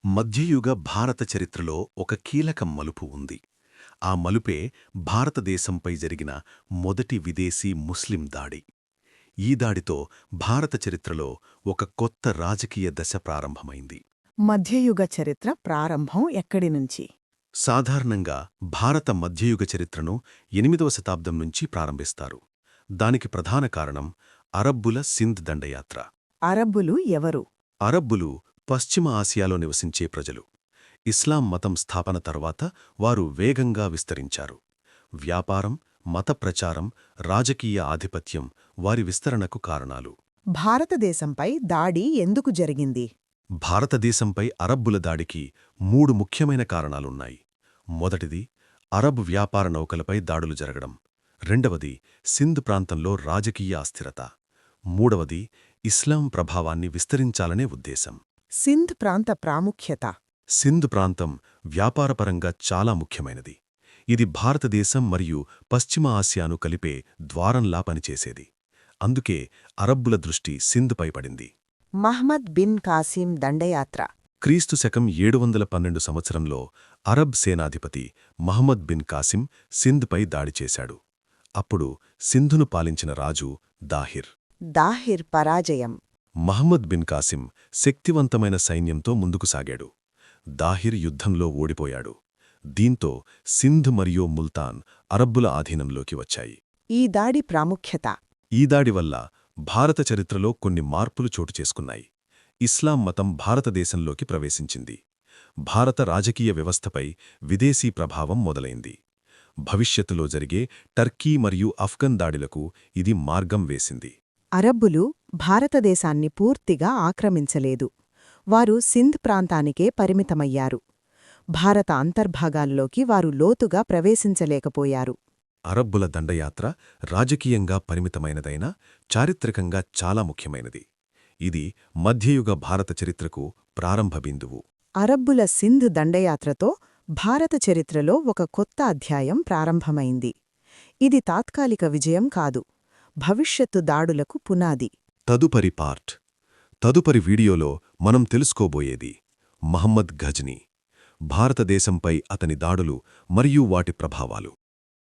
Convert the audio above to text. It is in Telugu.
మధ్యయుగ భారత చరిత్రలో ఒక కీలక మలుపు ఉంది. ఆ మలుపే భారతదేశంపై జరిగిన మొదటి విదేశీ ముస్లిం దాడి. ఈ దాడితో భారత చరిత్రలో ఒక కొత్త రాజకీయ దశ ప్రారంభమైంది. మధ్యయుగ చరిత్ర ప్రారంభం ఎక్కడి నుంచి? సాధారణంగా భారత మధ్యయుగ చరిత్రను 8వ శతాబ్దం నుంచి ప్రారంభిస్తారు. దానికి ప్రధాన కారణం అరబ్బుల సింధ్ దండయాత్ర. అరబ్బులు ఎవరు? అరబ్బులు పశ్చిమ ఆసియాలో నివసించే ప్రజలు. ఇస్లాం మతం స్థాపన తర్వాత వారు వేగంగా విస్తరించారు. వ్యాపారం, మత ప్రచారం, రాజకీయ ఆధిపత్యం వారి విస్తరణకు కారణాలు. భారతదేశంపై దాడి ఎందుకు జరిగింది? భారతదేశంపై అరబ్బుల దాడికి 3 ముఖ్యమైన కారణాలున్నాయి. మొదటిది అరబ్ వ్యాపార నౌకలపై దాడులు జరగడం. రెండవది సింధ్ ప్రాంతంలో రాజకీయ అస్థిరత. మూడవది ఇస్లాం ప్రభావాన్ని విస్తరించాలనే ఉద్దేశం. సింధ్ ప్రాంత ప్రాముఖ్యత. సింధ్ ప్రాంతం వ్యాపారపరంగా చాలా ముఖ్యమైనది. ఇది భారతదేశం మరియు పశ్చిమ ఆసియాను కలిపే ద్వారంలా పనిచేసేది. అందుకే అరబ్బుల దృష్టి సింధ్పై పడింది. మహ్మద్ బిన్ కాసిం దండయాత్ర. క్రీస్తు శకం 712 సంవత్సరంలో అరబ్ సేనాధిపతి మహమ్మద్ బిన్ కాసిం సింధ్పై దాడి చేశాడు. అప్పుడు సింధును పాలించిన రాజు దాహిర్ పరాజయం. మహమ్మద్ బిన్ కాసిం శక్తివంతమైన సైన్యంతో ముందుకు సాగాడు. దాహిర్ యుద్ధంలో ఓడిపోయాడు. దీంతో సింధ్ మరియు ముల్తాన్ అరబ్బుల ఆధీనంలోకి వచ్చాయి. ఈ దాడి ప్రాముఖ్యత. ఈ దాడి వల్ల భారత చరిత్రలో కొన్ని మార్పులు చోటుచేసుకున్నాయి. ఇస్లాం మతం భారతదేశంలోకి ప్రవేశించింది. భారత రాజకీయ వ్యవస్థపై విదేశీ ప్రభావం మొదలైంది. భవిష్యత్తులో జరిగే టర్కీ మరియు అఫ్ఘన్ దాడులకు ఇది మార్గం వేసింది. అరబ్బులు భారతదేశాన్ని పూర్తిగా ఆక్రమించలేదు. వారు సింధ్ ప్రాంతానికే పరిమితమయ్యారు. భారత అంతర్భాగాల్లోకి వారు లోతుగా ప్రవేశించలేకపోయారు. అరబ్బుల దండయాత్ర రాజకీయంగా పరిమితమైనదైనా చారిత్రకంగా చాలా ముఖ్యమైనది. ఇది మధ్యయుగ భారత చరిత్రకు ప్రారంభ బిందువు. అరబ్బుల సింధ్ దండయాత్రతో భారత చరిత్రలో ఒక కొత్త అధ్యాయం ప్రారంభమైంది. ఇది తాత్కాలిక విజయం కాదు, భవిష్యత్తు దాడులకు పునాది. తదుపరి వీడియోలో మనం తెలుసుకోబోయేది మహమ్మద్ ఘజ్నీ, భారతదేశంపై అతని దాడులు మరియు వాటి ప్రభావాలు.